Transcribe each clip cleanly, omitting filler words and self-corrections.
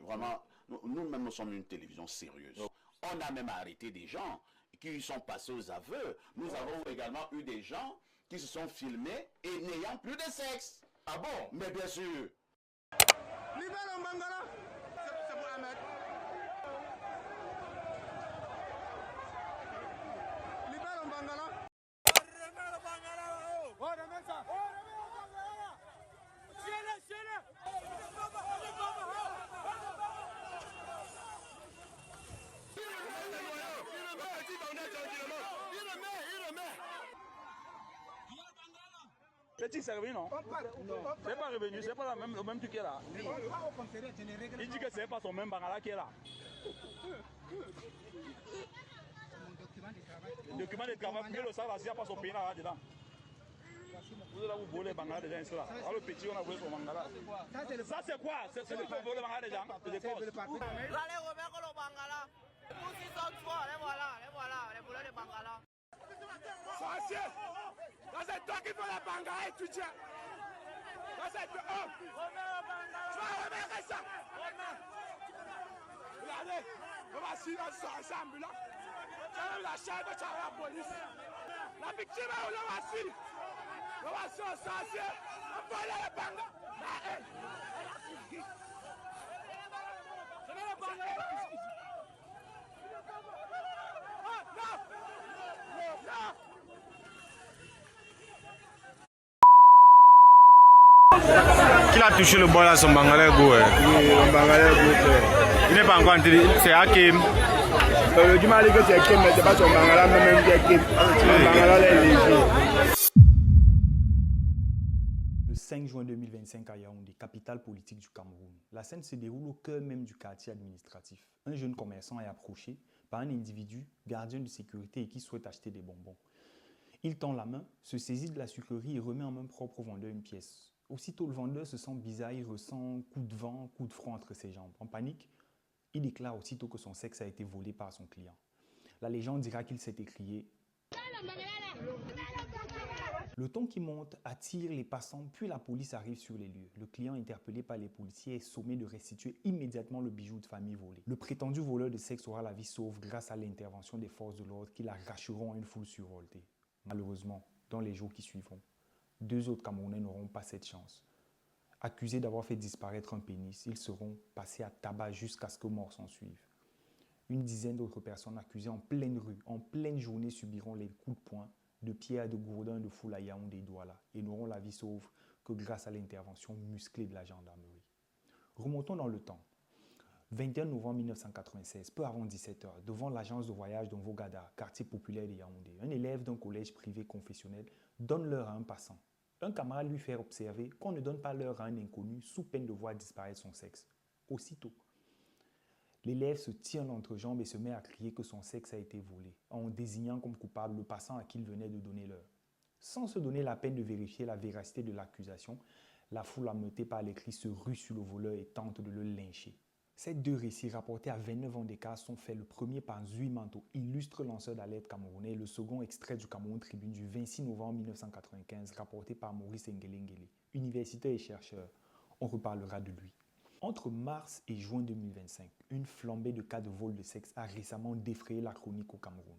Vraiment, nous-mêmes, nous sommes une télévision sérieuse. On a même arrêté des gens qui sont passés aux aveux. Nous avons également eu des gens qui se sont filmés et n'ayant plus de sexe. Ah bon? Mais bien sûr. Libère le Mangala. C'est pour Ahmed. Libère le Mangala. Remets le Mangala. Oh, remets ça. Oh, remets le Mangala. Tiens-le, tiens-le. Petit, c'est revenu, non? C'est pas revenu, c'est pas le même truc qui est là. Il dit que c'est pas son même Bangala qui est là. Le document de travail, mais le salaire, s'il n'y a pas son pays là-dedans. Vous allez vous voler Bangala des gens là. Alors le petit, on a volé son Bangala. Ça c'est quoi? C'est le pour voler Bangala des gens. Allez, Robert, le Bangala. Tous ils sont trois, les voilà, les boulets de Bangala. Sorcier. C'est toi qui fais la Bangala, étudiant. C'est toi. Tu vas remettre ça. Regardez, on va suivre ensemble là. Tu as la chaîne, tu as la police. La victime, on va suivre. On va suivre le sorcier. On va aller à la Bangala. Qui a touché le bol à son Bangalais Go? Oui, le Bangalais Go. Il n'est pas encore entré, c'est Hakim. Le Duma dit que c'est Hakim, mais c'est pas son Bangala, même qui est Hakim. Le Bangala est léger. Le 5 juin 2025 à Yaoundé, capitale politique du Cameroun, la scène se déroule au cœur même du quartier administratif. Un jeune commerçant est approché par un individu gardien de sécurité et qui souhaite acheter des bonbons. Il tend la main, se saisit de la sucrerie et remet en main propre au vendeur une pièce. Aussitôt, le vendeur se sent bizarre, il ressent coup de vent, coup de front entre ses jambes. En panique, il déclare aussitôt que son sexe a été volé par son client. La légende dira qu'il s'est écrié. Le ton qui monte attire les passants, puis la police arrive sur les lieux. Le client interpellé par les policiers est sommé de restituer immédiatement le bijou de famille volé. Le prétendu voleur de sexe aura la vie sauve grâce à l'intervention des forces de l'ordre qui l'arracheront à une foule survoltée. Malheureusement, dans les jours qui suivront, 2 autres Camerounais n'auront pas cette chance. Accusés d'avoir fait disparaître un pénis, ils seront passés à tabac jusqu'à ce que mort s'en suive. Une dizaine d'autres personnes accusées en pleine rue, en pleine journée, subiront les coups de poing, de pierre, de gourdin, de foule à Yaoundé et Douala et n'auront la vie sauve que grâce à l'intervention musclée de la gendarmerie. Remontons dans le temps. 21 novembre 1996, peu avant 17 h, devant l'agence de voyage de Mvogada, quartier populaire de Yaoundé, un élève d'un collège privé confessionnel donne l'heure à un passant. Un camarade lui fait observer qu'on ne donne pas l'heure à un inconnu sous peine de voir disparaître son sexe. Aussitôt, l'élève se tient l'entrejambe et se met à crier que son sexe a été volé, en désignant comme coupable le passant à qui il venait de donner l'heure. Sans se donner la peine de vérifier la véracité de l'accusation, la foule ameutée par les cris se rue sur le voleur et tente de le lyncher. Ces 2 récits rapportés à 29 ans d'écart sont faits, le premier par Zui Manto, illustre lanceur d'alerte camerounais, et le second extrait du Cameroun Tribune du 26 novembre 1995, rapporté par Maurice Ngelengele, universitaire et chercheur. On reparlera de lui. Entre mars et juin 2025, une flambée de cas de vol de sexe a récemment défrayé la chronique au Cameroun.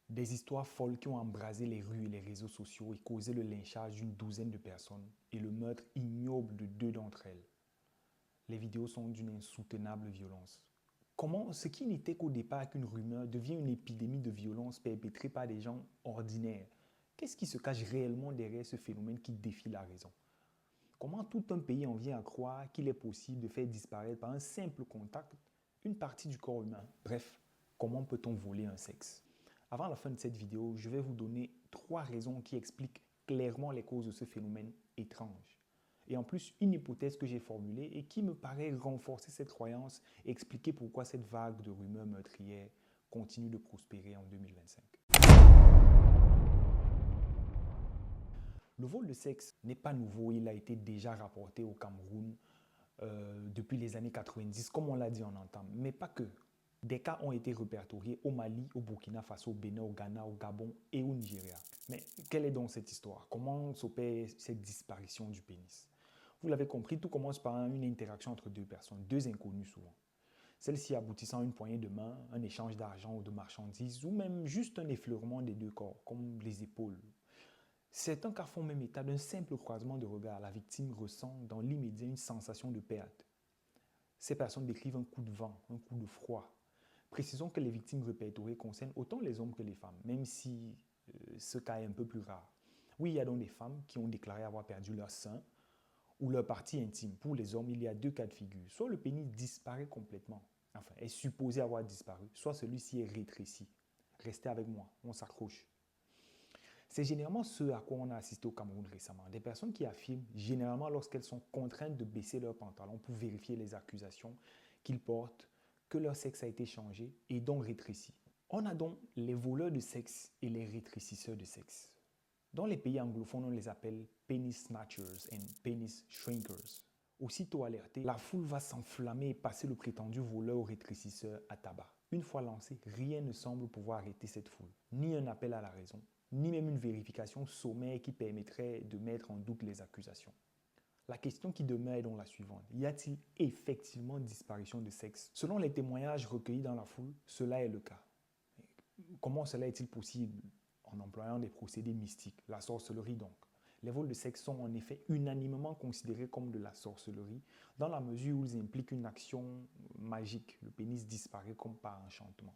Des histoires folles qui ont embrasé les rues et les réseaux sociaux et causé le lynchage d'une douzaine de personnes et le meurtre ignoble de 2 d'entre elles. Les vidéos sont d'une insoutenable violence. Comment ce qui n'était qu'au départ qu'une rumeur devient une épidémie de violence perpétrée par des gens ordinaires? Qu'est-ce qui se cache réellement derrière ce phénomène qui défie la raison? Comment tout un pays en vient à croire qu'il est possible de faire disparaître par un simple contact une partie du corps humain? Bref, comment peut-on voler un sexe? Avant la fin de cette vidéo, je vais vous donner 3 raisons qui expliquent clairement les causes de ce phénomène étrange. Et en plus, une hypothèse que j'ai formulée et qui me paraît renforcer cette croyance et expliquer pourquoi cette vague de rumeurs meurtrières continue de prospérer en 2025. Le vol de sexe n'est pas nouveau, il a été déjà rapporté au Cameroun depuis les années 90, comme on l'a dit en entame, mais pas que. Des cas ont été répertoriés au Mali, au Burkina Faso, au Bénin, au Ghana, au Gabon et au Nigeria. Mais quelle est donc cette histoire? Comment s'opère cette disparition du pénis? Vous l'avez compris, tout commence par une interaction entre 2 personnes, 2 inconnus souvent. celle-ci aboutissant à une poignée de main, un échange d'argent ou de marchandises, ou même juste un effleurement des deux corps, comme les épaules. Certains cas font même état d'un simple croisement de regard. La victime ressent dans l'immédiat une sensation de perte. Ces personnes décrivent un coup de vent, un coup de froid. Précisons que les victimes répertoriées concernent autant les hommes que les femmes, même si ce cas est un peu plus rare. Oui, il y a donc des femmes qui ont déclaré avoir perdu leur sein ou leur partie intime. Pour les hommes, il y a deux cas de figure. Soit le pénis disparaît complètement, enfin est supposé avoir disparu, soit celui-ci est rétréci. Restez avec moi, on s'accroche. C'est généralement ce à quoi on a assisté au Cameroun récemment. Des personnes qui affirment, généralement lorsqu'elles sont contraintes de baisser leurs pantalons pour vérifier les accusations qu'ils portent, que leur sexe a été changé et donc rétréci. On a donc les voleurs de sexe et les rétrécisseurs de sexe. Dans les pays anglophones, on les appelle penis snatchers et penis shrinkers. Aussitôt alerté, la foule va s'enflammer et passer le prétendu voleur ou rétrécisseur à tabac. Une fois lancé, rien ne semble pouvoir arrêter cette foule. Ni un appel à la raison, ni même une vérification sommaire qui permettrait de mettre en doute les accusations. La question qui demeure est donc la suivante. Y a-t-il effectivement disparition de sexe? Selon les témoignages recueillis dans la foule, cela est le cas. Comment cela est-il possible? En employant des procédés mystiques, la sorcellerie donc. Les vols de sexe sont en effet unanimement considérés comme de la sorcellerie dans la mesure où ils impliquent une action magique. Le pénis disparaît comme par enchantement.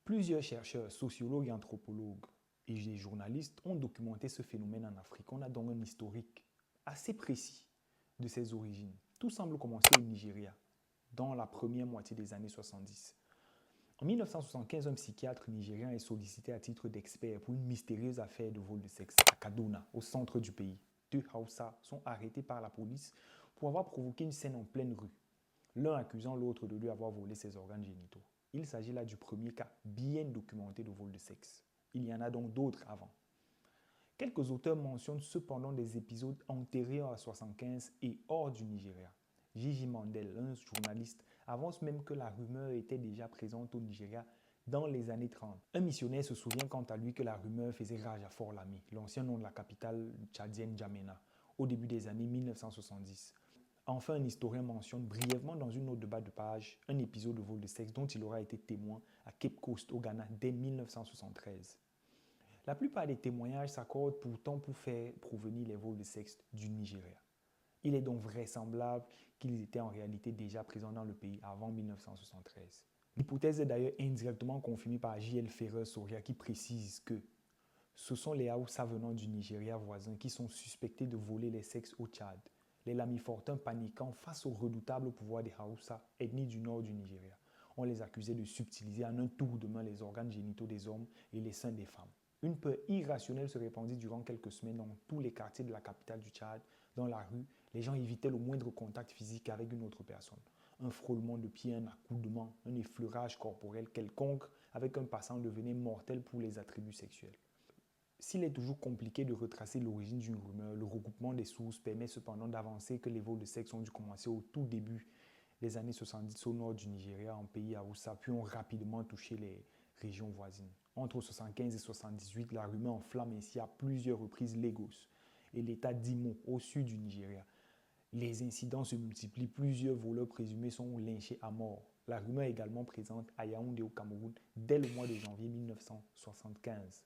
Plusieurs chercheurs, sociologues et anthropologues et des journalistes ont documenté ce phénomène en Afrique. On a donc un historique assez précis de ses origines. Tout semble commencer au Nigeria, dans la première moitié des années 70. En 1975, un psychiatre nigérien est sollicité à titre d'expert pour une mystérieuse affaire de vol de sexe à Kaduna, au centre du pays. Deux Hausa sont arrêtés par la police pour avoir provoqué une scène en pleine rue, l'un accusant l'autre de lui avoir volé ses organes génitaux. Il s'agit là du premier cas bien documenté de vol de sexe. Il y en a donc d'autres avant. Quelques auteurs mentionnent cependant des épisodes antérieurs à 1975 et hors du Nigeria. Gigi Mandel, un journaliste, avance même que la rumeur était déjà présente au Nigeria dans les années 30. Un missionnaire se souvient quant à lui que la rumeur faisait rage à Fort-Lamy, l'ancien nom de la capitale tchadienne N'Djamena, au début des années 1970. Enfin, un historien mentionne brièvement dans une note de bas de page un épisode de vol de sexe dont il aura été témoin à Cape Coast au Ghana dès 1973. La plupart des témoignages s'accordent pourtant pour faire provenir les vols de sexe du Nigeria. Il est donc vraisemblable qu'ils étaient en réalité déjà présents dans le pays avant 1973. L'hypothèse est d'ailleurs indirectement confirmée par J.L. Ferrer-Soria qui précise que ce sont les Hausa venant du Nigeria voisin qui sont suspectés de voler les sexes au Tchad. Les Lamifortins paniquant face au redoutable pouvoir des Hausa, ethnie du nord du Nigeria. On les accusait de subtiliser en un tour de main les organes génitaux des hommes et les seins des femmes. Une peur irrationnelle se répandit durant quelques semaines dans tous les quartiers de la capitale du Tchad. Dans la rue, les gens évitaient le moindre contact physique avec une autre personne. Un frôlement de pied, un accoudement, un effleurage corporel quelconque avec un passant devenait mortel pour les attributs sexuels. S'il est toujours compliqué de retracer l'origine d'une rumeur, le regroupement des sources permet cependant d'avancer que les vols de sexe ont dû commencer au tout début des années 70 au nord du Nigeria, en pays Hausa, puis ont rapidement touché les régions voisines. Entre 1975 et 1978, la rumeur enflamme ainsi à plusieurs reprises Lagos et l'état d'Imo au sud du Nigeria. Les incidents se multiplient, plusieurs voleurs présumés sont lynchés à mort. La rumeur est également présente à Yaoundé au Cameroun dès le mois de janvier 1975.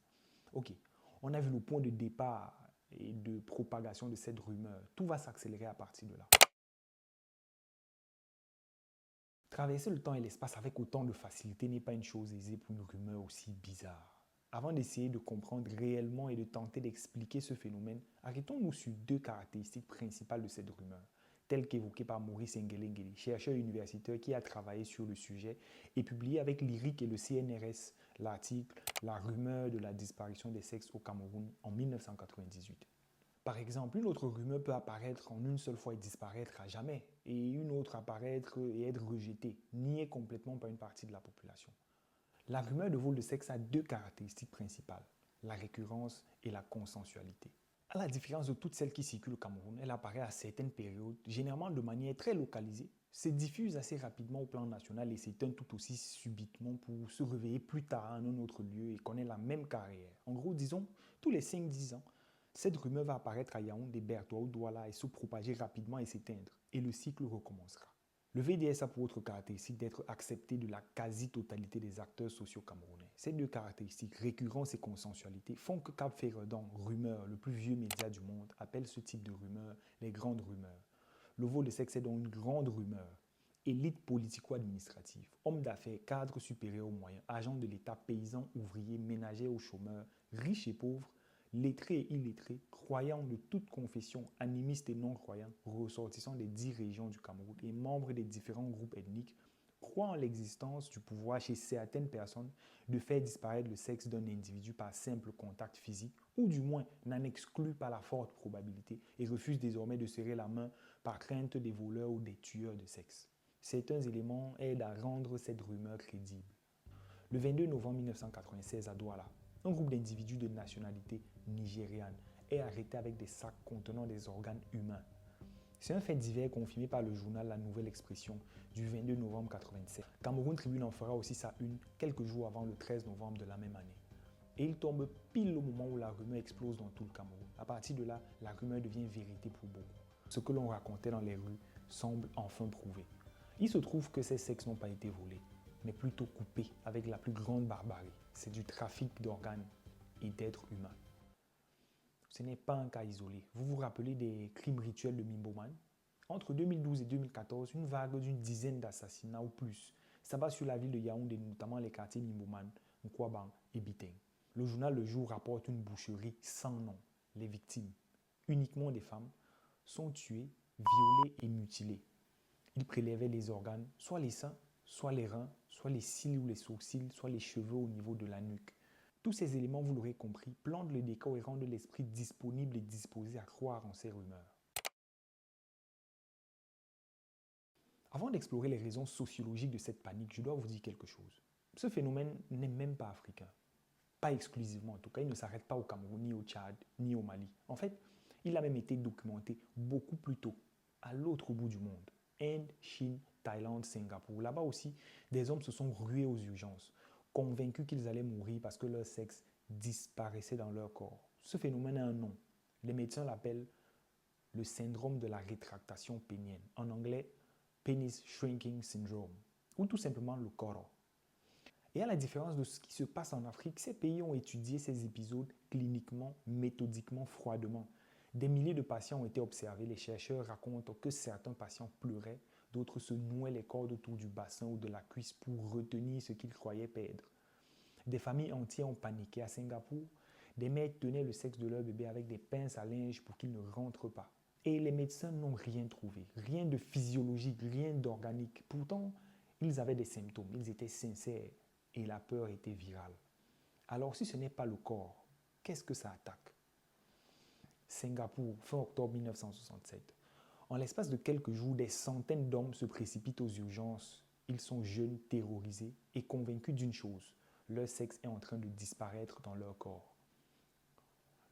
Ok, on a vu le point de départ et de propagation de cette rumeur. Tout va s'accélérer à partir de là. Traverser le temps et l'espace avec autant de facilité n'est pas une chose aisée pour une rumeur aussi bizarre. Avant d'essayer de comprendre réellement et de tenter d'expliquer ce phénomène, arrêtons-nous sur deux caractéristiques principales de cette rumeur, telles qu'évoquées par Maurice Ngelengeli, chercheur universitaire qui a travaillé sur le sujet et publié avec l'IRIC et le CNRS l'article « La rumeur de la disparition des sexes au Cameroun » en 1998. Par exemple, une autre rumeur peut apparaître en une seule fois et disparaître à jamais, et une autre apparaître et être rejetée, niée complètement par une partie de la population. La rumeur de vol de sexe a deux caractéristiques principales, la récurrence et la consensualité. À la différence de toutes celles qui circulent au Cameroun, elle apparaît à certaines périodes, généralement de manière très localisée, se diffuse assez rapidement au plan national et s'éteint tout aussi subitement pour se réveiller plus tard à un autre lieu et connaître la même carrière. En gros, disons, tous les 5-10 ans, Cette rumeur va apparaître à Yaoundé, Bertoua ou Douala et se propager rapidement et s'éteindre, et le cycle recommencera. Le VDS a pour autre caractéristique d'être accepté de la quasi-totalité des acteurs sociaux camerounais. Ces deux caractéristiques, récurrence et consensualité, font que Cap Ferredon, Rumeur, le plus vieux média du monde, appelle ce type de rumeurs les grandes rumeurs. Le vol de sexe est donc une grande rumeur. Élite politico-administrative, hommes d'affaires, cadres supérieurs aux moyens, agents de l'État, paysans, ouvriers, ménagères aux chômeurs, riches et pauvres, lettrés et illettrés, croyants de toute confession, animistes et non-croyants, ressortissant des 10 régions du Cameroun et membres des différents groupes ethniques, croient en l'existence du pouvoir chez certaines personnes de faire disparaître le sexe d'un individu par simple contact physique, ou du moins n'en excluent pas la forte probabilité et refusent désormais de serrer la main par crainte des voleurs ou des tueurs de sexe. Certains éléments aident à rendre cette rumeur crédible. Le 22 novembre 1996 à Douala, un groupe d'individus de nationalité nigériane est arrêté avec des sacs contenant des organes humains. C'est un fait divers confirmé par le journal La Nouvelle Expression du 22 novembre 1987. Cameroun Tribune en fera aussi sa une quelques jours avant le 13 novembre de la même année. Et il tombe pile au moment où la rumeur explose dans tout le Cameroun. À partir de là, la rumeur devient vérité pour beaucoup. Ce que l'on racontait dans les rues semble enfin prouvé. Il se trouve que ces sexes n'ont pas été volés, mais plutôt coupés avec la plus grande barbarie. C'est du trafic d'organes et d'êtres humains. Ce n'est pas un cas isolé. Vous vous rappelez des crimes rituels de Mimboman? Entre 2012 et 2014, une vague d'une dizaine d'assassinats ou plus s'abat sur la ville de Yaoundé, notamment les quartiers Mimboman, Nkwabang et Biteng. Le journal Le Jour rapporte une boucherie sans nom. Les victimes, uniquement des femmes, sont tuées, violées et mutilées. Ils prélevaient les organes, soit les seins, soit les reins, soit les cils ou les sourcils, soit les cheveux au niveau de la nuque. Tous ces éléments, vous l'aurez compris, plantent le décor et rendent l'esprit disponible et disposé à croire en ces rumeurs. Avant d'explorer les raisons sociologiques de cette panique, je dois vous dire quelque chose. Ce phénomène n'est même pas africain. Pas exclusivement, en tout cas, il ne s'arrête pas au Cameroun, ni au Tchad, ni au Mali. En fait, il a même été documenté beaucoup plus tôt, à l'autre bout du monde. Inde, Chine, Thaïlande, Singapour. Là-bas aussi, des hommes se sont rués aux urgences, convaincus qu'ils allaient mourir parce que leur sexe disparaissait dans leur corps. Ce phénomène a un nom. Les médecins l'appellent le syndrome de la rétractation pénienne. En anglais, Penis Shrinking Syndrome, ou tout simplement le coro. Et à la différence de ce qui se passe en Afrique, ces pays ont étudié ces épisodes cliniquement, méthodiquement, froidement. Des milliers de patients ont été observés. Les chercheurs racontent que certains patients pleuraient, d'autres se nouaient les cordes autour du bassin ou de la cuisse pour retenir ce qu'ils croyaient perdre. Des familles entières ont paniqué. À Singapour, des mères tenaient le sexe de leur bébé avec des pinces à linge pour qu'il ne rentre pas. Et les médecins n'ont rien trouvé, rien de physiologique, rien d'organique. Pourtant, ils avaient des symptômes, ils étaient sincères et la peur était virale. Alors si ce n'est pas le corps, qu'est-ce que ça attaque? Singapour, fin octobre 1967. En l'espace de quelques jours, des centaines d'hommes se précipitent aux urgences. Ils sont jeunes, terrorisés et convaincus d'une chose. Leur sexe est en train de disparaître dans leur corps.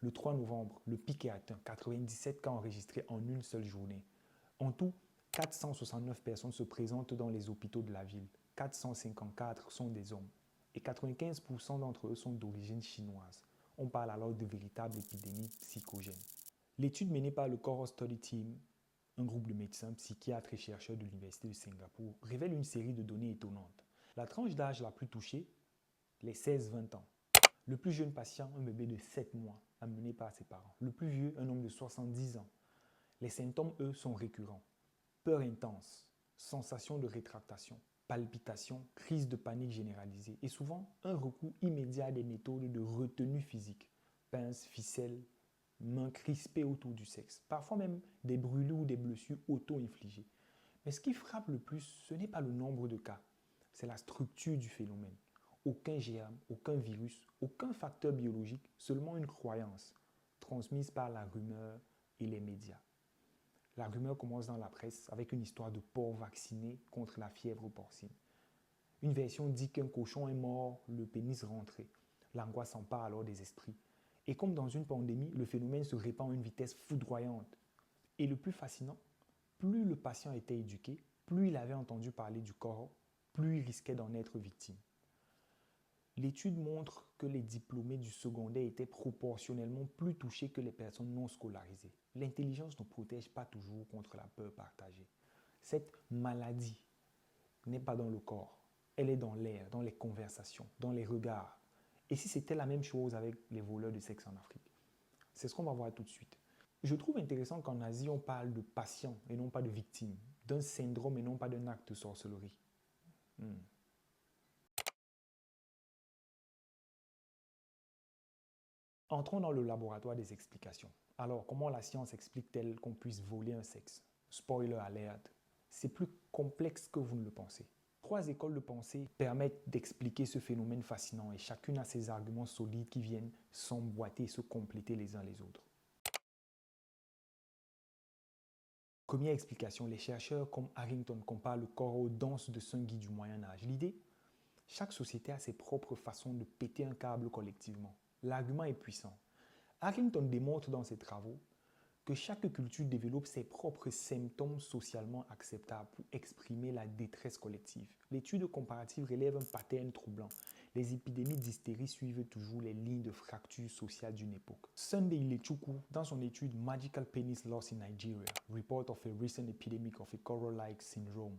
Le 3 novembre, le pic est atteint. 97 cas enregistrés en une seule journée. En tout, 469 personnes se présentent dans les hôpitaux de la ville. 454 sont des hommes. Et 95% d'entre eux sont d'origine chinoise. On parle alors de véritables épidémies psychogènes. L'étude menée par le Cohort Study Team, un groupe de médecins, psychiatres et chercheurs de l'Université de Singapour, révèle une série de données étonnantes. La tranche d'âge la plus touchée, les 16-20 ans. Le plus jeune patient, un bébé de 7 mois, amené par ses parents. Le plus vieux, un homme de 70 ans. Les symptômes, eux, sont récurrents. Peur intense, sensation de rétractation, palpitations, crise de panique généralisée et souvent un recours immédiat à des méthodes de retenue physique, pinces, ficelles, mains crispées autour du sexe, parfois même des brûlures ou des blessures auto-infligées. Mais ce qui frappe le plus, ce n'est pas le nombre de cas, c'est la structure du phénomène. Aucun germe, aucun virus, aucun facteur biologique, seulement une croyance transmise par la rumeur et les médias. La rumeur commence dans la presse avec une histoire de porc vacciné contre la fièvre porcine. Une version dit qu'un cochon est mort, le pénis rentré. L'angoisse s'empare alors des esprits. Et comme dans une pandémie, le phénomène se répand à une vitesse foudroyante. Et le plus fascinant, plus le patient était éduqué, plus il avait entendu parler du corps, plus il risquait d'en être victime. L'étude montre que les diplômés du secondaire étaient proportionnellement plus touchés que les personnes non scolarisées. L'intelligence ne protège pas toujours contre la peur partagée. Cette maladie n'est pas dans le corps, elle est dans l'air, dans les conversations, dans les regards. Et si c'était la même chose avec les voleurs de sexe en Afrique? C'est ce qu'on va voir tout de suite. Je trouve intéressant qu'en Asie, on parle de patients et non pas de victimes, d'un syndrome et non pas d'un acte de sorcellerie. Entrons dans le laboratoire des explications. Alors, comment la science explique-t-elle qu'on puisse voler un sexe? Spoiler alert, c'est plus complexe que vous ne le pensez. 3 écoles de pensée permettent d'expliquer ce phénomène fascinant et chacune a ses arguments solides qui viennent s'emboîter et se compléter les uns les autres. Première explication, les chercheurs comme Harrington comparent le corps aux danses de Sungui du Moyen-Âge. L'idée, chaque société a ses propres façons de péter un câble collectivement. L'argument est puissant. Harrington démontre dans ses travaux que chaque culture développe ses propres symptômes socialement acceptables pour exprimer la détresse collective. L'étude comparative relève un pattern troublant. Les épidémies d'hystérie suivent toujours les lignes de fracture sociale d'une époque. Sunday Ilechukwu, dans son étude Magical Penis Loss in Nigeria, Report of a Recent Epidemic of a Coral-like Syndrome,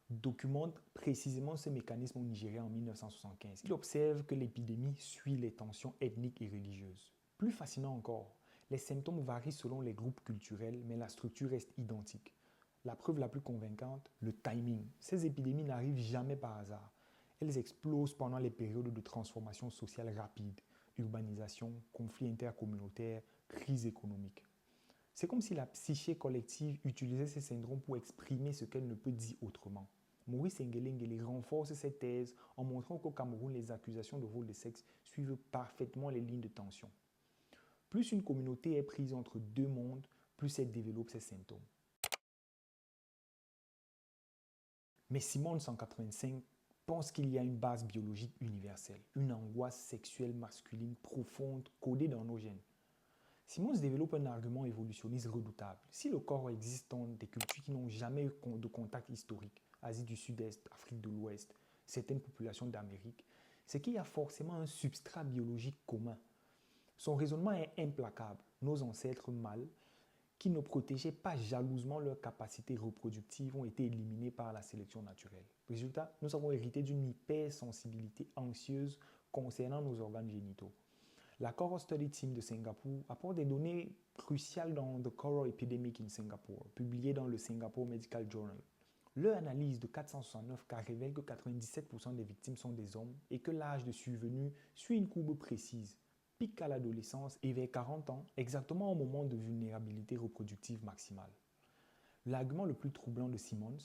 documente précisément ce mécanisme au Nigeria en 1975. Il observe que l'épidémie suit les tensions ethniques et religieuses. Plus fascinant encore, les symptômes varient selon les groupes culturels, mais la structure reste identique. La preuve la plus convaincante, le timing. Ces épidémies n'arrivent jamais par hasard. Elles explosent pendant les périodes de transformation sociale rapide, urbanisation, conflits intercommunautaires, crise économique. C'est comme si la psyché collective utilisait ces syndromes pour exprimer ce qu'elle ne peut dire autrement. Maurice Ngelengele renforce cette thèse en montrant qu'au Cameroun, les accusations de vol de sexe suivent parfaitement les lignes de tension. Plus une communauté est prise entre 2 mondes, plus elle développe ses symptômes. Mais Simons, en 1985, pense qu'il y a une base biologique universelle, une angoisse sexuelle masculine profonde codée dans nos gènes. Simons développe un argument évolutionniste redoutable. Si le corps existe dans des cultures qui n'ont jamais eu de contact historique, Asie du Sud-Est, Afrique de l'Ouest, certaines populations d'Amérique, c'est qu'il y a forcément un substrat biologique commun. Son raisonnement est implacable. Nos ancêtres mâles, qui ne protégeaient pas jalousement leurs capacités reproductives, ont été éliminés par la sélection naturelle. Résultat, nous avons hérité d'une hypersensibilité anxieuse concernant nos organes génitaux. La Coral Study Team de Singapour apporte des données cruciales dans The Coral Epidemic in Singapore, publié dans le Singapore Medical Journal. Leur analyse de 469 cas révèle que 97% des victimes sont des hommes et que l'âge de survenue suit une courbe précise, pique à l'adolescence et vers 40 ans, exactement au moment de vulnérabilité reproductive maximale. L'argument le plus troublant de Simons,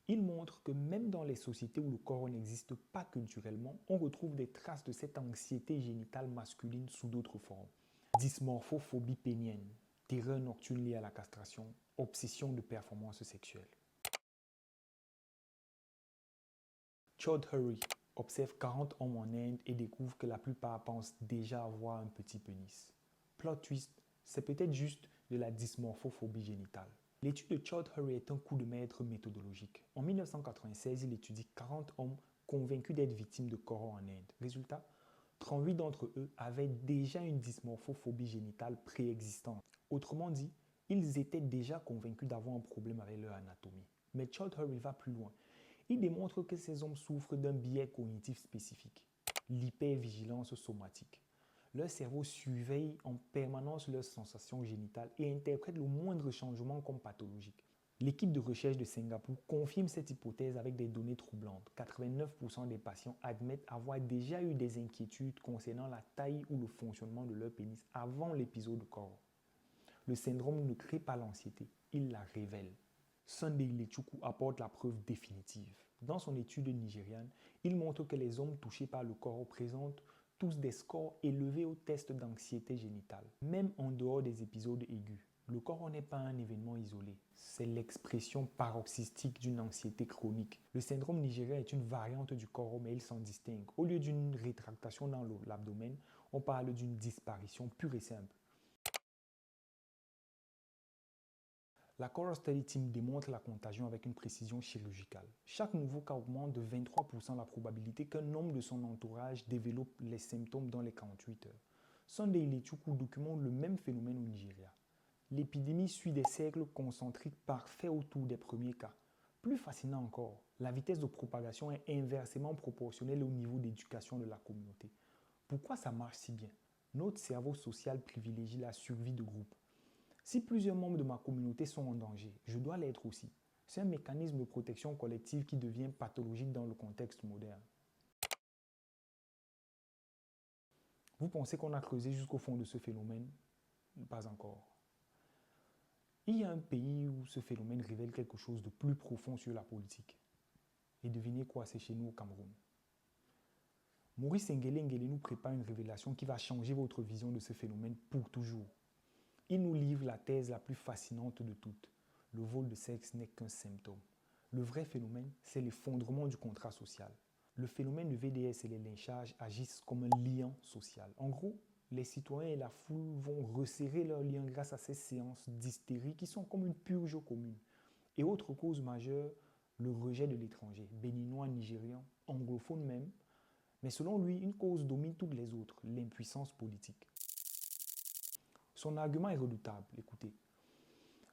il montre que même dans les sociétés où le corps n'existe pas culturellement, on retrouve des traces de cette anxiété génitale masculine sous d'autres formes. Dysmorphophobie pénienne, terreur nocturne liée à la castration, obsession de performance sexuelle. Chaudhary observe 40 hommes en Inde et découvre que la plupart pensent déjà avoir un petit pénis. Plot twist, c'est peut-être juste de la dysmorphophobie génitale. L'étude de Chaudhary est un coup de maître méthodologique. En 1996, il étudie 40 hommes convaincus d'être victimes de corps en Inde. Résultat, 38 d'entre eux avaient déjà une dysmorphophobie génitale préexistante. Autrement dit, ils étaient déjà convaincus d'avoir un problème avec leur anatomie. Mais Chaudhary va plus loin. Il démontre que ces hommes souffrent d'un biais cognitif spécifique, l'hypervigilance somatique. Leur cerveau surveille en permanence leurs sensations génitales et interprète le moindre changement comme pathologique. L'équipe de recherche de Singapour confirme cette hypothèse avec des données troublantes. 89% des patients admettent avoir déjà eu des inquiétudes concernant la taille ou le fonctionnement de leur pénis avant l'épisode de corps. Le syndrome ne crée pas l'anxiété, il la révèle. Sunday Ilechukwu apporte la preuve définitive. Dans son étude nigériane, il montre que les hommes touchés par le corps présentent tous des scores élevés au test d'anxiété génitale, même en dehors des épisodes aigus. Le corps n'est pas un événement isolé, c'est l'expression paroxystique d'une anxiété chronique. Le syndrome nigérien est une variante du corps, mais il s'en distingue. Au lieu d'une rétractation dans l'abdomen, on parle d'une disparition pure et simple. La Cohort Study Team démontre la contagion avec une précision chirurgicale. Chaque nouveau cas augmente de 23% la probabilité qu'un homme de son entourage développe les symptômes dans les 48 heures. Sunday Ilechukwu documente le même phénomène au Nigeria. L'épidémie suit des cercles concentriques parfaits autour des premiers cas. Plus fascinant encore, la vitesse de propagation est inversement proportionnelle au niveau d'éducation de la communauté. Pourquoi ça marche si bien? Notre cerveau social privilégie la survie de groupe. Si plusieurs membres de ma communauté sont en danger, je dois l'être aussi. C'est un mécanisme de protection collective qui devient pathologique dans le contexte moderne. Vous pensez qu'on a creusé jusqu'au fond de ce phénomène? Pas encore. Il y a un pays où ce phénomène révèle quelque chose de plus profond sur la politique. Et devinez quoi, c'est chez nous au Cameroun. Maurice Nguele nous prépare une révélation qui va changer votre vision de ce phénomène pour toujours. Il nous livre la thèse la plus fascinante de toutes. Le vol de sexe n'est qu'un symptôme. Le vrai phénomène, c'est l'effondrement du contrat social. Le phénomène de VDS et les lynchages agissent comme un lien social. En gros, les citoyens et la foule vont resserrer leurs liens grâce à ces séances d'hystérie qui sont comme une purge commune. Et autre cause majeure, le rejet de l'étranger, béninois, nigérian, anglophone même. Mais selon lui, une cause domine toutes les autres, l'impuissance politique. Son argument est redoutable, écoutez.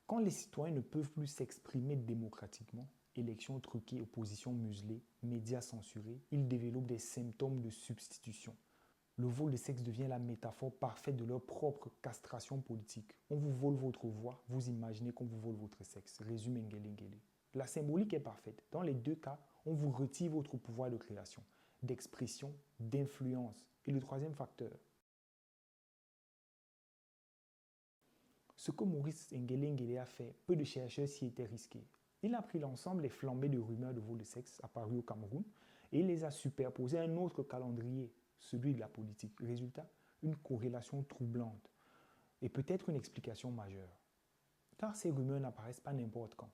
Quand les citoyens ne peuvent plus s'exprimer démocratiquement, élections truquées, opposition muselée, médias censurés, ils développent des symptômes de substitution. Le vol de sexe devient la métaphore parfaite de leur propre castration politique. On vous vole votre voix, vous imaginez qu'on vous vole votre sexe, résume Nguele. La symbolique est parfaite. Dans les deux cas, on vous retire votre pouvoir de création, d'expression, d'influence. Et le troisième facteur, ce que Maurice Nguele a fait, peu de chercheurs s'y étaient risqués. Il a pris l'ensemble des flambées de rumeurs de vol de sexe apparues au Cameroun et il les a superposées à un autre calendrier, celui de la politique. Résultat, une corrélation troublante et peut-être une explication majeure. Car ces rumeurs n'apparaissent pas n'importe quand.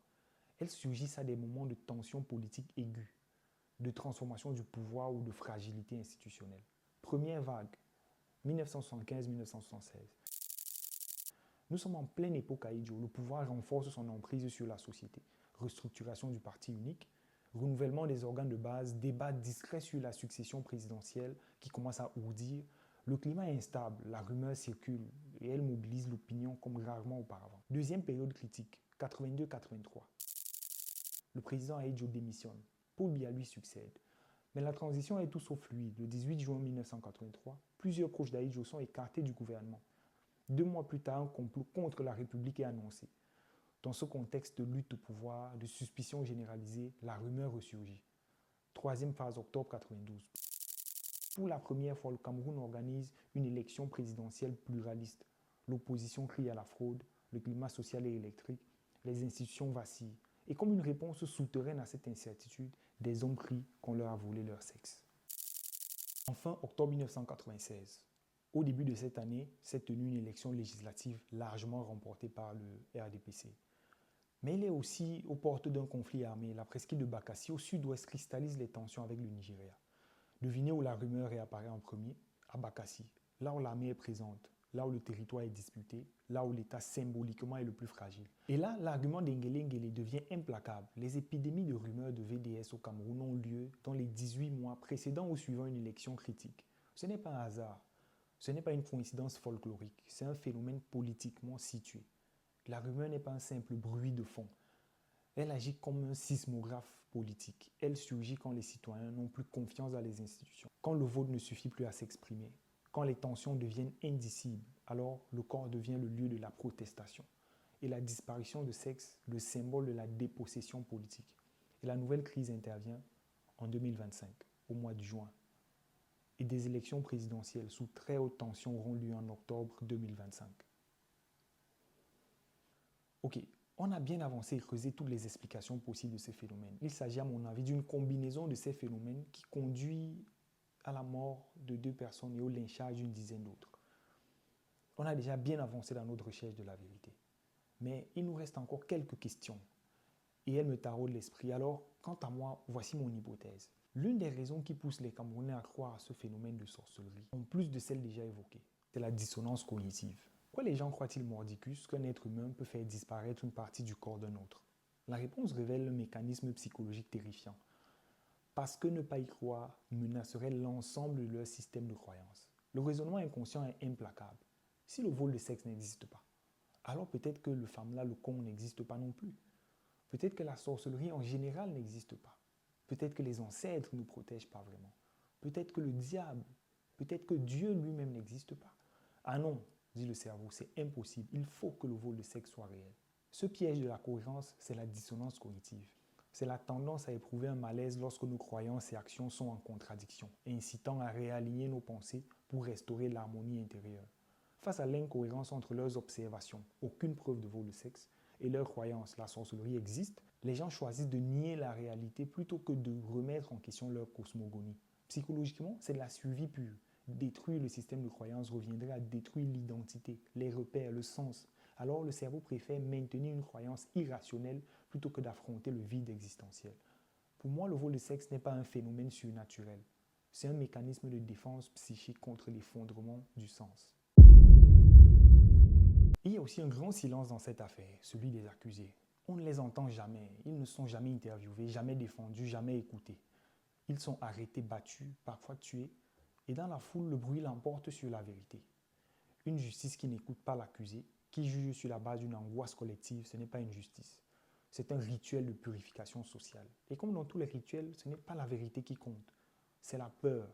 Elles surgissent à des moments de tension politique aiguë, de transformation du pouvoir ou de fragilité institutionnelle. Première vague, 1975-1976. Nous sommes en pleine époque Ahidjo. Le pouvoir renforce son emprise sur la société. Restructuration du parti unique, renouvellement des organes de base, débat discret sur la succession présidentielle qui commence à ourdir. Le climat est instable, la rumeur circule et elle mobilise l'opinion comme rarement auparavant. Deuxième période critique, 82-83. Le président Ahidjo démissionne. Paul Biya lui succède. Mais la transition est tout sauf fluide. Le 18 juin 1983, plusieurs proches d'Ahidjo sont écartés du gouvernement. 2 mois plus tard, un complot contre la République est annoncé. Dans ce contexte de lutte au pouvoir, de suspicion généralisée, la rumeur ressurgit. Troisième phase, octobre 92. Pour la première fois, le Cameroun organise une élection présidentielle pluraliste. L'opposition crie à la fraude, le climat social est électrique, les institutions vacillent. Et comme une réponse souterraine à cette incertitude, des hommes crient qu'on leur a volé leur sexe. Enfin, octobre 1996. Au début de cette année, s'est tenue une élection législative largement remportée par le RDPC. Mais il est aussi aux portes d'un conflit armé. La presqu'île de Bakassi, au sud-ouest, cristallise les tensions avec le Nigeria. Devinez où la rumeur réapparaît en premier? À Bakassi, là où l'armée est présente, là où le territoire est disputé, là où l'État symboliquement est le plus fragile. Et là, l'argument d'Nguele devient implacable. Les épidémies de rumeurs de VDS au Cameroun ont lieu dans les 18 mois précédant ou suivant une élection critique. Ce n'est pas un hasard. Ce n'est pas une coïncidence folklorique, c'est un phénomène politiquement situé. La rumeur n'est pas un simple bruit de fond. Elle agit comme un sismographe politique. Elle surgit quand les citoyens n'ont plus confiance dans les institutions, quand le vote ne suffit plus à s'exprimer, quand les tensions deviennent indicibles, alors le corps devient le lieu de la protestation. Et la disparition de sexe, le symbole de la dépossession politique. Et la nouvelle crise intervient en 2025, au mois de juin. Et des élections présidentielles sous très haute tension auront lieu en octobre 2025. Ok, on a bien avancé et creusé toutes les explications possibles de ces phénomènes. Il s'agit à mon avis d'une combinaison de ces phénomènes qui conduit à la mort de 2 personnes et au lynchage d'une dizaine d'autres. On a déjà bien avancé dans notre recherche de la vérité. Mais il nous reste encore quelques questions et elles me taraudent l'esprit. Alors, quant à moi, voici mon hypothèse. L'une des raisons qui pousse les Camerounais à croire à ce phénomène de sorcellerie, en plus de celles déjà évoquées, c'est la dissonance cognitive. Pourquoi les gens croient-ils mordicus qu'un être humain peut faire disparaître une partie du corps d'un autre? La réponse révèle un mécanisme psychologique terrifiant. Parce que ne pas y croire menacerait l'ensemble de leur système de croyance. Le raisonnement inconscient est implacable. Si le vol de sexe n'existe pas, alors peut-être que le famla, le con n'existe pas non plus. Peut-être que la sorcellerie en général n'existe pas. Peut-être que les ancêtres ne nous protègent pas vraiment. Peut-être que le diable, peut-être que Dieu lui-même n'existe pas. Ah non, dit le cerveau, c'est impossible. Il faut que le vol de sexe soit réel. Ce piège de la cohérence, c'est la dissonance cognitive. C'est la tendance à éprouver un malaise lorsque nos croyances et actions sont en contradiction, incitant à réaligner nos pensées pour restaurer l'harmonie intérieure. Face à l'incohérence entre leurs observations, aucune preuve de vol de sexe, et leurs croyances, la sorcellerie existe, les gens choisissent de nier la réalité plutôt que de remettre en question leur cosmogonie. Psychologiquement, c'est de la survie pure. Détruire le système de croyances reviendrait à détruire l'identité, les repères, le sens. Alors le cerveau préfère maintenir une croyance irrationnelle plutôt que d'affronter le vide existentiel. Pour moi, le vol de sexe n'est pas un phénomène surnaturel. C'est un mécanisme de défense psychique contre l'effondrement du sens. Il y a aussi un grand silence dans cette affaire, celui des accusés. On ne les entend jamais, ils ne sont jamais interviewés, jamais défendus, jamais écoutés. Ils sont arrêtés, battus, parfois tués, et dans la foule, le bruit l'emporte sur la vérité. Une justice qui n'écoute pas l'accusé, qui juge sur la base d'une angoisse collective, ce n'est pas une justice. C'est un rituel de purification sociale. Et comme dans tous les rituels, ce n'est pas la vérité qui compte, c'est la peur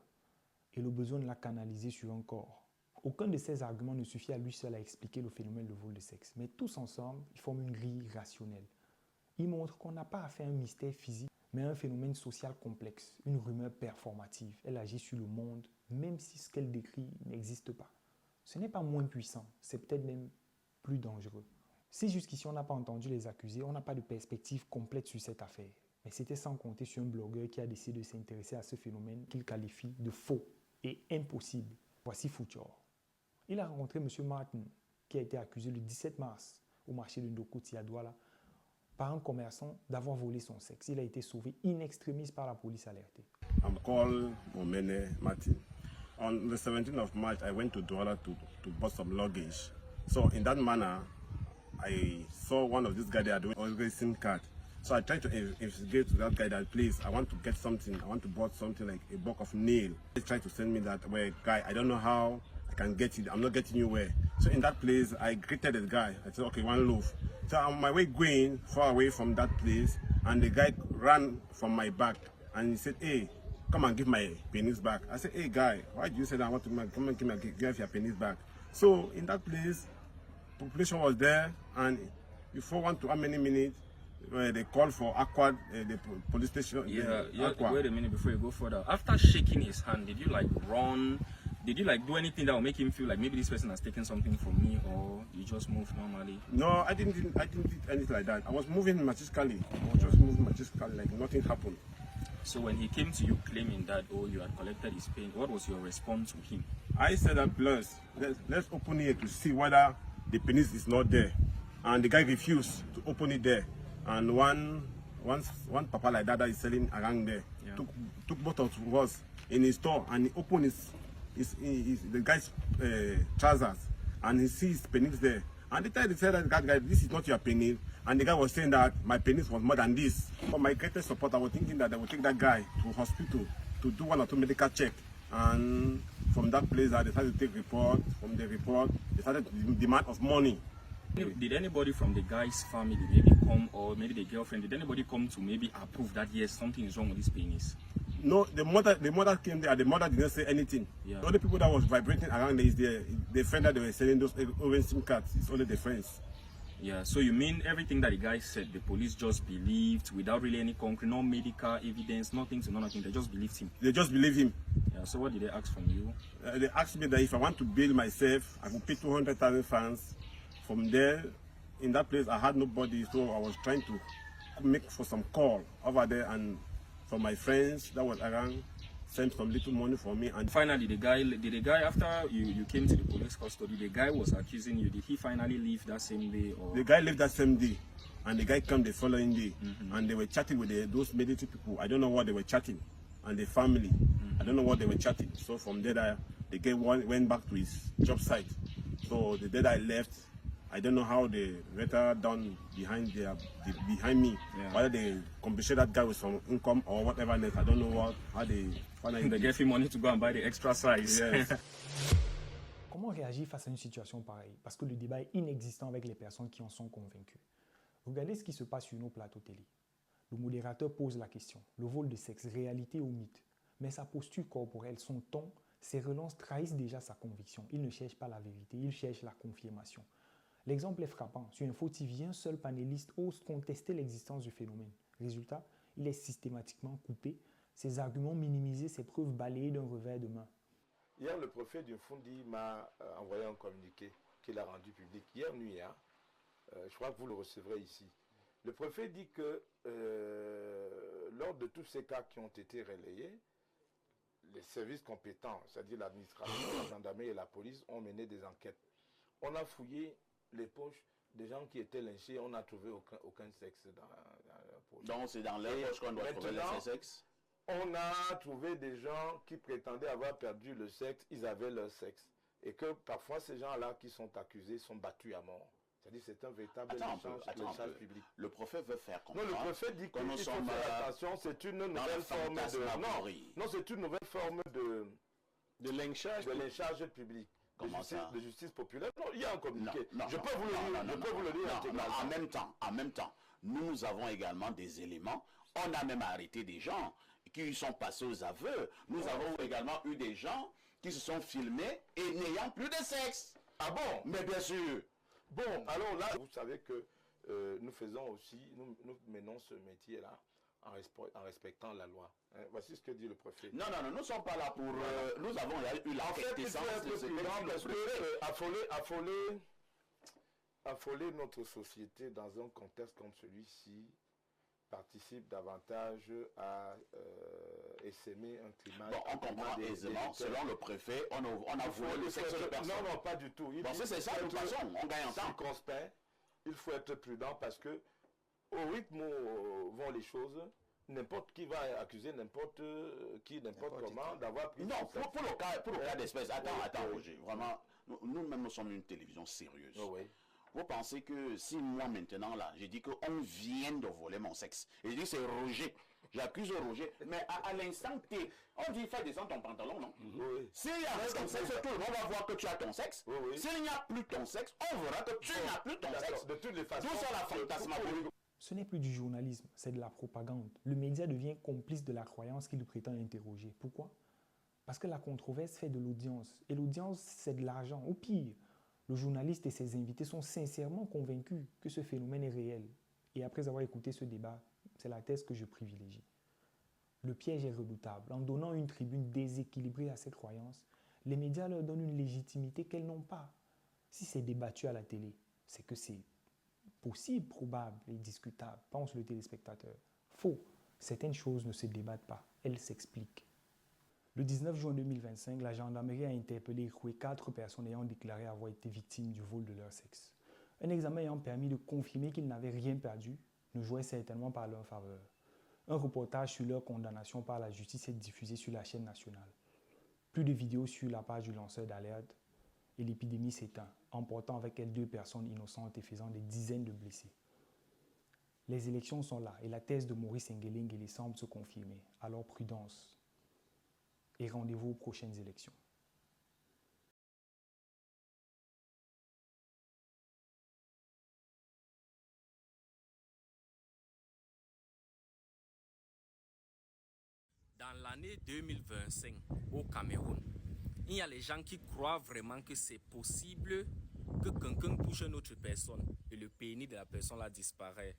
et le besoin de la canaliser sur un corps. Aucun de ces arguments ne suffit à lui seul à expliquer le phénomène de vol de sexe, mais tous ensemble, ils forment une grille rationnelle. Ils montrent qu'on n'a pas affaire à un mystère physique, mais à un phénomène social complexe, une rumeur performative. Elle agit sur le monde, même si ce qu'elle décrit n'existe pas. Ce n'est pas moins puissant, c'est peut-être même plus dangereux. Si jusqu'ici on n'a pas entendu les accusés, on n'a pas de perspective complète sur cette affaire. Mais c'était sans compter sur un blogueur qui a décidé de s'intéresser à ce phénomène qu'il qualifie de faux et impossible. Voici Future. Il a rencontré M. Martin, qui a été accusé le 17 mars au marché de Ndokoti à Douala par un commerçant d'avoir volé son sexe. Il a été sauvé in extremis par la police alertée. I'm called Omene Martin. On the 17th of March, I went to Douala to bought some luggage. So in that manner, I saw one of these guys they are doing a SIM card. So I tried to investigate to that guy that, please, I want to get something. I want to buy something like a box of nail. He tried to send me that, well, guy, I don't know how I can get it. I'm not getting you where. So in that place, I greeted the guy. I said, okay, one loaf. So on my way going far away from that place, and the guy ran from my back, and he said, hey, come and give my pennies back. I said, hey, guy, why do you say that I want to come and give your pennies back? So in that place, population was there, and before how many minutes, they called for Aqua, the police station. Yeah, wait a minute before you go further. After shaking his hand, did you like run? Did you like do anything that will make him feel like maybe this person has taken something from me, or you just moved normally? No, I didn't do anything like that. I was moving majestically. I was just moving majestically, like nothing happened. So when he came to you claiming that, oh, you had collected his pain, what was your response to him? I said that, plus, let's open it to see whether the penis is not there. And the guy refused to open it there. And one papa like that is selling around there, yeah, took both of us in his store, and he opened the guy's trousers, and he sees penis there. And the time they said that guy, this is not your penis, and the guy was saying that my penis was more than this. For my greatest support, I was thinking that they would take that guy to hospital to do 1 or 2 medical check. And from that place, they started to take report. From the report, they started to demand of money. Did anybody from the guy's family maybe come, or maybe the girlfriend, did anybody come to maybe approve that yes, something is wrong with this penis? No, the mother came there, and the mother didn't say anything. Yeah. The only people that was vibrating around there is the friend that they were selling those orange SIM cards. It's only the friends. Yeah, so you mean everything that the guy said, the police just believed without really any concrete, no medical evidence, nothing to nothing, they just believed him? They just believe him. Yeah, so what did they ask from you? They asked me that if I want to bail myself, I could pay 200,000 francs. From there, in that place, I had nobody, so I was trying to make for some call over there, and from my friends that was around, sent some little money for me. And finally, did the guy after you came to the police custody, the guy was accusing you, did he finally leave that same day? Or? The guy left that same day, and the guy came the following day, and they were chatting with those military people. I don't know what they were chatting, and the family. I don't know what they were chatting. So from there, the guy went back to his job site. So the day that I left, I don't know how they later done behind me. Yeah. Whether they compensate that guy with some income or whatever else. I don't know how they finally. They gave him money to go and buy the extra size. Yes. Comment réagir face à une situation pareille? Parce que le débat est inexistant avec les personnes qui en sont convaincues. Regardez ce qui se passe sur nos plateaux télé. Le modérateur pose la question. Le vol de sexe, réalité ou mythe? Mais sa posture corporelle, son ton, ses relances trahissent déjà sa conviction. Il ne cherche pas la vérité, il cherche la confirmation. L'exemple est frappant. Sur Info TV, un seul panéliste ose contester l'existence du phénomène. Résultat, il est systématiquement coupé, ses arguments minimisés, ses preuves balayées d'un revers de main. Hier, le préfet du Fundi m'a envoyé un communiqué qu'il a rendu public hier nuit. Hein. Je crois que vous le recevrez ici. Le préfet dit que lors de tous ces cas qui ont été relayés, les services compétents, c'est-à-dire l'administration, la gendarmerie et la police, ont mené des enquêtes. On a fouillé les poches des gens qui étaient lynchés, on n'a trouvé aucun sexe dans la poche. Donc c'est dans les poches qu'on doit trouver les sexes. On a trouvé des gens qui prétendaient avoir perdu le sexe, ils avaient leur sexe. Et que parfois ces gens-là qui sont accusés sont battus à mort. C'est-à-dire c'est un véritable lynchage public. Le préfet veut faire comprendre. Non, le préfet dit qu'il faut faire attention, c'est une nouvelle forme de... Non, c'est une nouvelle forme de lynchage public. De justice populaire. Non, il y a un communiqué. Je peux vous le dire intégralement. En même temps, nous avons également des éléments. On a même arrêté des gens qui sont passés aux aveux. Nous avons également eu des gens qui se sont filmés et n'ayant plus de sexe. Ah bon? Mais bien sûr. Bon, alors là, vous savez que nous faisons aussi, nous menons ce métier-là en respectant la loi. Hein, voici ce que dit le préfet. Non, nous ne sommes pas là pour... nous avons eu la quintessence de ce que affoler notre société dans un contexte comme celui-ci participe davantage à essaimer un climat... Bon, on comprend aisément, selon le préfet, on a volé le sexe de personne. Non, pas du tout. Bon, c'est ça, de toute façon, on gagne en temps. Circonspect, il faut être prudent parce que au rythme où vont les choses, n'importe qui va accuser n'importe qui, n'importe comment d'avoir pris... Non, pour le cas d'espèce, attends Roger, vraiment, nous-mêmes nous sommes une télévision sérieuse. Oh, oui. Vous pensez que si moi maintenant là, j'ai dit qu'on vient de voler mon sexe, et je dis c'est Roger, j'accuse Roger, mais à l'instant T, on dit fais descendre ton pantalon, non? Oui. S'il y a ton sexe, tout le monde va voir que tu as ton sexe. Oui. S'il n'y a plus ton sexe, on verra que tu n'as plus ton sexe. De toutes les façons. D'où ça la fantasmagorie. Ce n'est plus du journalisme, c'est de la propagande. Le média devient complice de la croyance qu'il prétend interroger. Pourquoi? Parce que la controverse fait de l'audience. Et l'audience, c'est de l'argent. Ou pire, le journaliste et ses invités sont sincèrement convaincus que ce phénomène est réel. Et après avoir écouté ce débat, c'est la thèse que je privilégie. Le piège est redoutable. En donnant une tribune déséquilibrée à cette croyance, les médias leur donnent une légitimité qu'elles n'ont pas. Si c'est débattu à la télé, c'est que c'est possible, probable et discutable, pense le téléspectateur. Faux. Certaines choses ne se débattent pas, elles s'expliquent. Le 19 juin 2025, la gendarmerie a interpellé et écroué 4 personnes ayant déclaré avoir été victimes du vol de leur sexe. Un examen ayant permis de confirmer qu'ils n'avaient rien perdu ne jouait certainement pas à leur faveur. Un reportage sur leur condamnation par la justice est diffusé sur la chaîne nationale. Plus de vidéos sur la page du lanceur d'alerte et l'épidémie s'éteint, emportant avec elle 2 personnes innocentes et faisant des dizaines de blessés. Les élections sont là et la thèse de Maurice Ngelengele semble se confirmer. Alors prudence et rendez-vous aux prochaines élections. Dans l'année 2025, au Cameroun, il y a les gens qui croient vraiment que c'est possible que quelqu'un touche une autre personne et le pénis de la personne là disparaît.